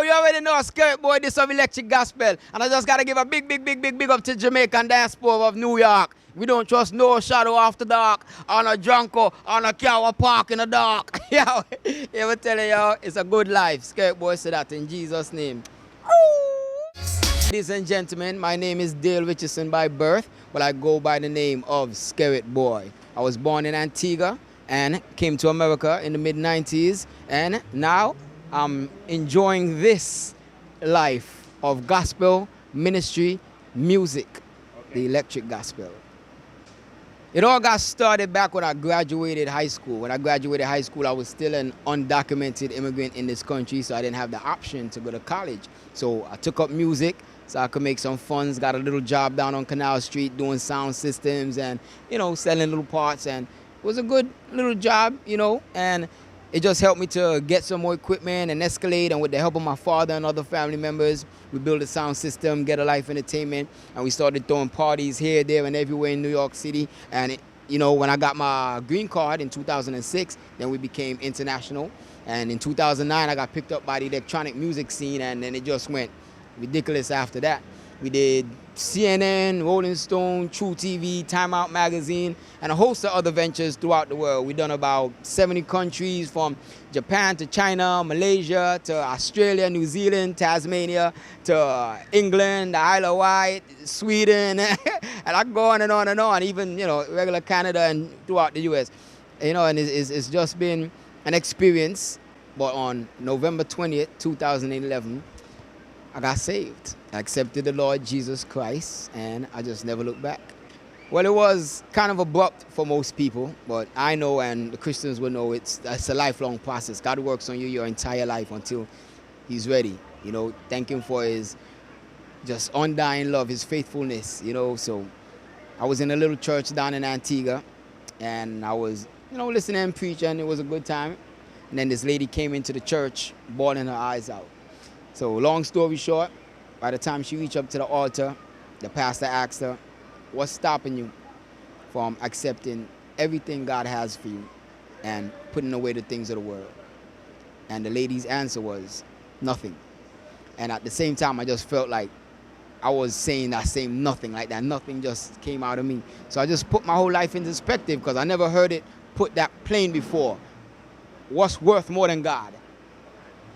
you already know Skerrit Bwoy, this of Electric Gospel. And I just got to give a big up to Jamaican Diaspora of New York. We don't trust no shadow after dark, on a drunko, on a car park in the dark. Yo, you ever tell you, yo, it's a good life. Skerrit Bwoy said that in Jesus' name. Ladies and gentlemen, my name is Dale Richardson by birth, but I go by the name of Skerrit Bwoy. I was born in Antigua and came to America in the mid-90s, and now I'm enjoying this life of gospel, ministry, music, the electric gospel. It all got started back when I graduated high school. When I graduated high school, I was still an undocumented immigrant in this country, so I didn't have the option to go to college. So I took up music so I could make some funds, got a little job down on Canal Street doing sound systems and, you know, selling little parts. And it was a good little job, you know, and it just helped me to get some more equipment and escalate. And with the help of my father and other family members, we built a sound system, Get a Life Entertainment, and we started throwing parties here, there, and everywhere in New York City. And, you know, when I got my green card in 2006, then we became international. And in 2009, I got picked up by the electronic music scene, and then it just went ridiculous after that. We did CNN, Rolling Stone, True TV, Time Out Magazine, and a host of other ventures throughout the world. We've done about 70 countries, from Japan to China, Malaysia to Australia, New Zealand, Tasmania, to England, the Isle of Wight, Sweden, and I can go on and on and on, even, you know, regular Canada and throughout the US. You know, and it's just been an experience. But on November 20th, 2011, I got saved. I accepted the Lord Jesus Christ, and I just never looked back. Well, it was kind of abrupt for most people, but I know, and the Christians will know, it's a lifelong process. God works on you your entire life until He's ready. You know, thank Him for His just undying love, His faithfulness, you know. So I was in a little church down in Antigua, and I was, you know, listening and preaching, and it was a good time. And then this lady came into the church, bawling her eyes out. So long story short, by the time she reached up to the altar, the pastor asked her, what's stopping you from accepting everything God has for you and putting away the things of the world? And the lady's answer was, nothing. And at the same time, I just felt like I was saying that same nothing, like that nothing just came out of me. So I just put my whole life into perspective, because I never heard it put that plain before. What's worth more than God?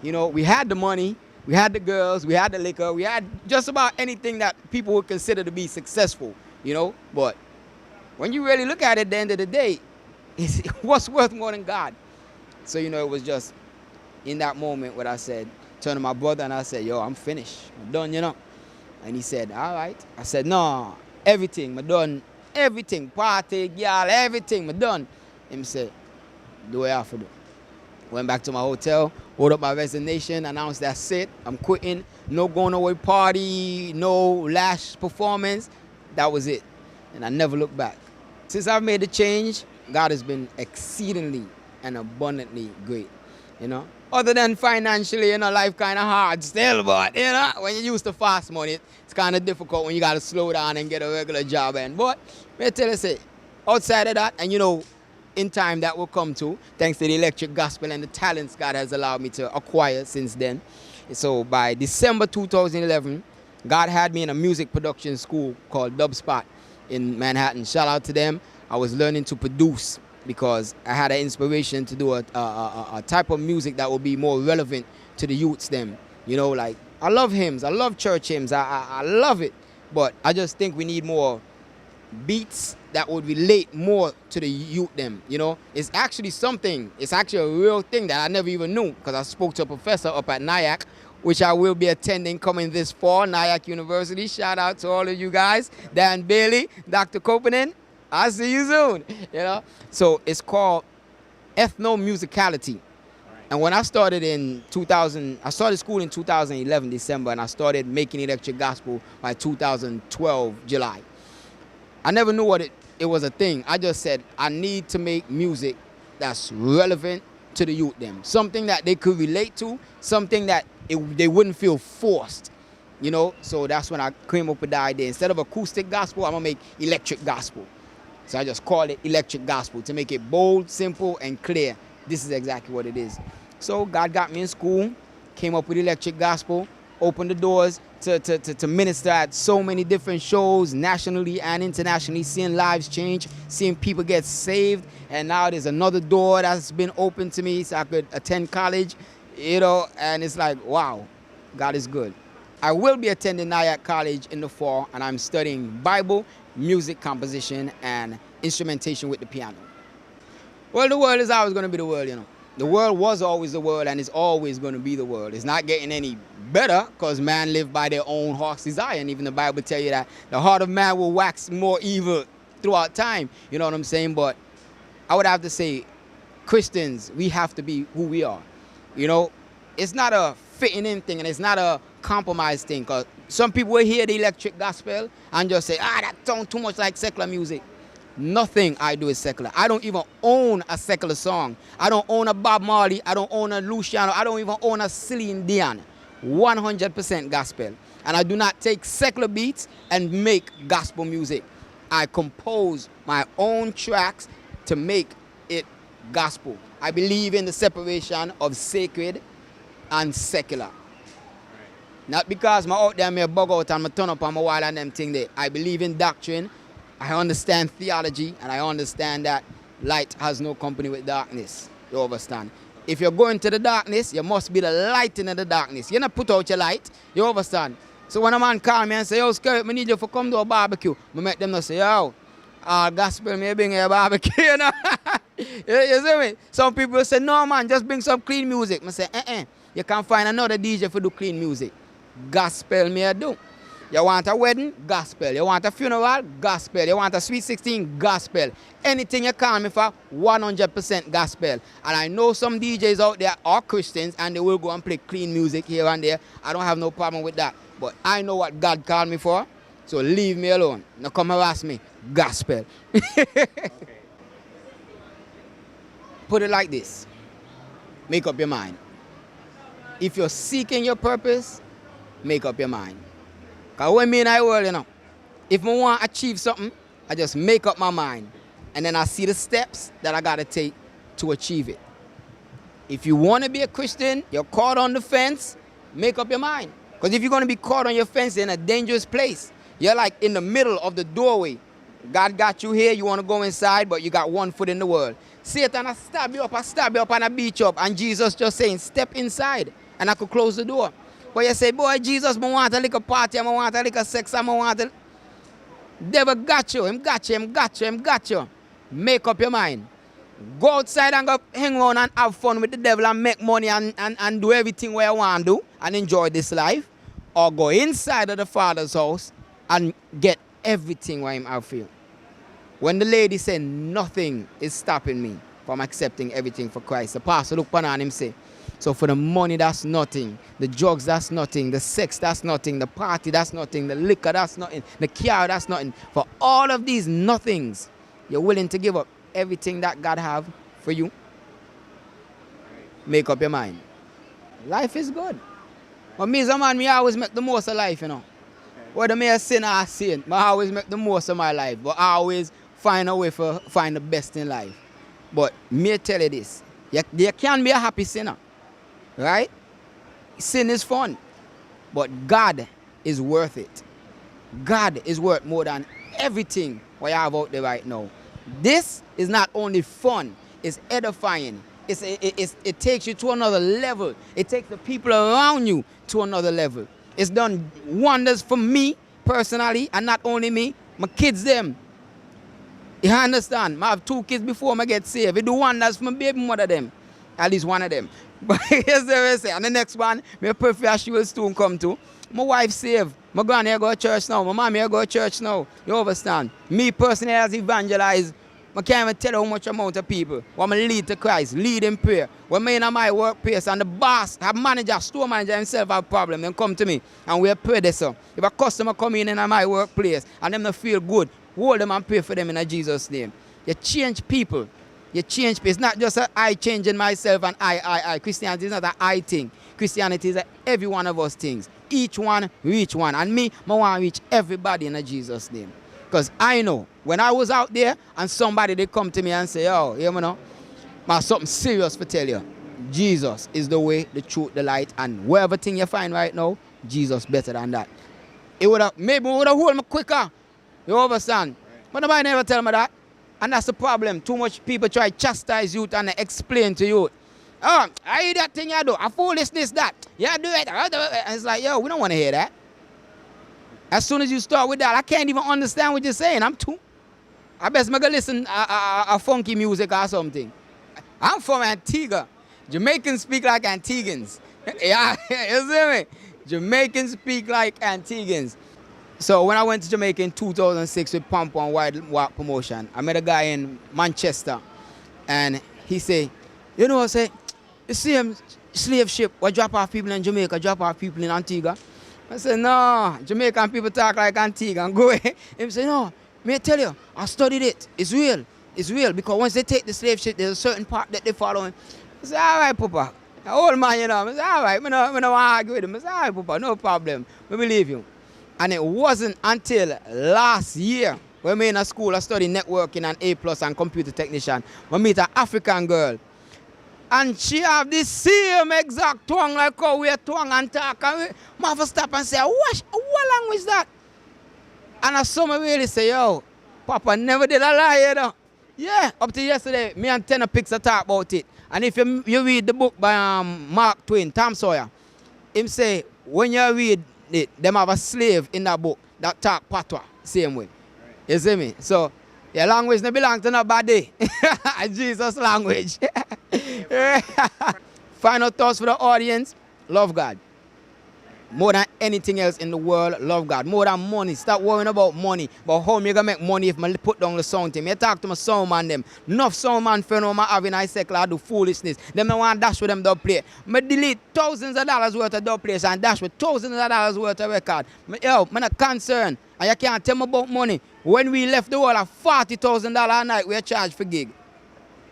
You know, we had the money, we had the girls, we had the liquor, we had just about anything that people would consider to be successful, you know? But when you really look at it at the end of the day, what's worth more than God? So, you know, it was just in that moment where I said, turned to my brother and I said, yo, I'm finished, I'm done, you know? And he said, all right. I said, no, everything, I'm done, everything, party, girl, everything, I'm done. Him said, do what I have to do. Went back to my hotel, wrote up my resignation, announced that's it, I'm quitting. No going away party, no last performance. That was it. And I never looked back. Since I've made the change, God has been exceedingly and abundantly great, you know. Other than financially, you know, life kind of hard still, but, you know, when you're used to fast money, it's kind of difficult when you got to slow down and get a regular job. And, but, let me tell you, say, outside of that, and, you know, in time that will come to, thanks to the electric gospel and the talents God has allowed me to acquire since then. So by December 2011, God had me in a music production school called Dubspot in Manhattan. Shout out to them. I was learning to produce because I had an inspiration to do a type of music that would be more relevant to the youths them. You know, like, I love hymns, I love church hymns, I love it. But I just think we need more beats that would relate more to the youth them, you know. It's actually something, it's actually a real thing that I never even knew, because I spoke to a professor up at NYC, which I will be attending coming this fall, NYC University. Shout out to all of you guys, Dan Bailey, Dr. Copeland, I'll see you soon, you know. So it's called ethnomusicality. And when I started in 2000, I started school in 2011, December, and I started making electric gospel by 2012, July. I never knew what it was a thing. I just said, I need to make music that's relevant to the youth them. Something that they could relate to, something that they wouldn't feel forced, you know? So that's when I came up with the idea. Instead of acoustic gospel, I'm gonna make electric gospel. So I just called it electric gospel to make it bold, simple, and clear. This is exactly what it is. So God got me in school, came up with electric gospel, opened the doors to minister at so many different shows, nationally and internationally, seeing lives change, seeing people get saved. And now there's another door that's been opened to me so I could attend college, you know, and it's like, wow, God is good. I will be attending Nyack College in the fall, and I'm studying Bible, music composition, and instrumentation with the piano. Well, the world is always going to be the world, you know. The world was always the world, and it's always going to be the world. It's not getting any better because man live by their own heart's desire. And even the Bible tell you that the heart of man will wax more evil throughout time. You know what I'm saying? But I would have to say, Christians, we have to be who we are. You know, it's not a fitting in thing, and it's not a compromise thing. Because some people will hear the electric gospel and just say, that sounds too much like secular music. Nothing I do is secular. I don't even own a secular song. I don't own a Bob Marley. I don't own a Luciano. I don't even own a Celine Dion. 100% gospel. And I do not take secular beats and make gospel music. I compose my own tracks to make it gospel. I believe in the separation of sacred and secular. Not because I'm out there and I bug out and I turn up on my wall and them thing there. I believe in doctrine. I understand theology, and I understand that light has no company with darkness. You understand? If you're going to the darkness, you must be the light in the darkness. You not put out your light. You understand? So when a man call me and say, yo, Skerrit, I need you to come to a barbecue, I make them not say, yo, gospel, me bring a barbecue, you know? You see me? Some people say, no, man, just bring some clean music. I say, you can find another DJ for do clean music. Gospel, me I do. You want a wedding? Gospel. You want a funeral? Gospel. You want a sweet 16? Gospel. Anything you call me for, 100% gospel. And I know some DJs out there are Christians and they will go and play clean music here and there. I don't have no problem with that. But I know what God called me for, so leave me alone. Now come harass me. Gospel. Okay. Put it like this. Make up your mind. If you're seeking your purpose, make up your mind. Because when me in the world, you know, if I want to achieve something, I just make up my mind. And then I see the steps that I got to take to achieve it. If you want to be a Christian, you're caught on the fence, make up your mind. Because if you're going to be caught on your fence, you're in a dangerous place. You're like in the middle of the doorway. God got you here, you want to go inside, but you got one foot in the world. Satan, I stab you up, and I beat you up. And Jesus just saying, step inside. And I could close the door. But you say, boy, Jesus, I want a little party, I want a little sex, I want a... Devil got you, him got you, him got you, him got you. Make up your mind. Go outside and go hang around and have fun with the devil and make money and do everything where you want to do and enjoy this life. Or go inside of the Father's house and get everything where him have for you. When the lady said, nothing is stopping me from accepting everything for Christ, the pastor looked upon him and say, so for the money, that's nothing. The drugs, that's nothing. The sex, that's nothing. The party, that's nothing. The liquor, that's nothing. The car, that's nothing. For all of these nothings, you're willing to give up everything that God have for you? Make up your mind. Life is good. But me as a man, me always make the most of life, you know. Whether me a sinner or sin, I always make the most of my life. But I always find a way to find the best in life. But me tell you this. You can be a happy sinner. Right? Sin is fun, but God is worth it. God is worth more than everything what you have out there right now. This is not only fun, it's edifying. It takes you to another level. It takes the people around you to another level. It's done wonders for me personally, and not only me, my kids them. You understand? I have 2 kids before I get saved. It do wonders for my baby mother them. At least one of them. But here's the rest. And the next one, I pray for she will soon come to. My wife saved. My granny go to church now. My mommy go to church now. You understand? Me personally as evangelized, I can't even tell how much amount of people. When I lead to Christ, lead in prayer. When me in my workplace and the boss, have manager, store manager himself have a problem, then come to me and we pray this. So if a customer come in my workplace and them not feel good, hold them and pray for them in Jesus' name. You change people. You change. It's not just an I changing myself and I. Christianity is not an I thing. Christianity is every one of us things. Each one reach one. And me, I want to reach everybody in Jesus' name. Because I know when I was out there and somebody they come to me and say, oh, you know, I have something serious to tell you. Jesus is the way, the truth, the light, and wherever thing you find right now, Jesus better than that. It would have maybe would have hold me quicker. You understand? But nobody never tell me that. And that's the problem. Too much people try to chastise youth and explain to youth. Oh, I hear that thing you do. I foolishness that. Yeah, do it. And it's like, yo, we don't want to hear that. As soon as you start with that, I can't even understand what you're saying. I best make a listen a funky music or something. I'm from Antigua. Jamaicans speak like Antiguans. Yeah, you see me? Jamaicans speak like Antiguans. So when I went to Jamaica in 2006 with Pump on Wild Walk Promotion, I met a guy in Manchester. And he said, you know, I say, you see him, slave ship, what drop off people in Jamaica, drop off people in Antigua. I said, no, Jamaican people talk like Antigua and go away. He said, no, may I tell you, I studied it. It's real. It's real because once they take the slave ship, there's a certain part that they follow. I said, all right, Papa. An old man, you know. I said, all right, I don't want to argue with him. I said, all right, Papa, no problem. We believe you. And it wasn't until last year when we in a school, I studied networking and A+ and computer technician, we meet an African girl. And she have the same exact tongue like how we tongue and talk. And we have to stop and say, what language is that? And I saw me really say, yo, Papa never did a lie, you know. Yeah, up to yesterday, me and Tenor Picks talk about it. And if you read the book by Mark Twain, Tom Sawyer, him say, when you read it, them have a slave in that book that talk patois, same way. You see me? So, your language don't belong to nobody. Jesus' language. Final thoughts for the audience. Love God. More than anything else in the world, love God. More than money. Stop worrying about money. But how am I going to make money if I put down the sound team? I talk to my sound man them. Enough sound man friend who I have in cycle I do foolishness. Them don't want to dash with them dub play. I delete thousands of dollars worth of dub plays and dash with thousands of dollars worth of record. Yo, I'm not concerned. And you can't tell me about money. When we left the world at $40,000 a night, we are charged for gig.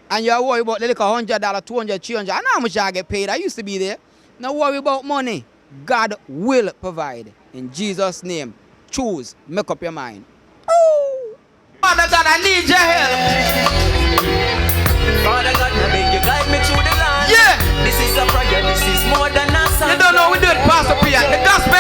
And you're worried about the little $100, $200, $300. I know how much I get paid. I used to be there. Now worry about money. God will provide. In Jesus' name, choose, make up your mind. Ooh. Father God, I need your help. Father God, I beg you guide me through the land. Yeah. This is a prayer, this is more than a song. You don't know we do it, Pastor P. The gospel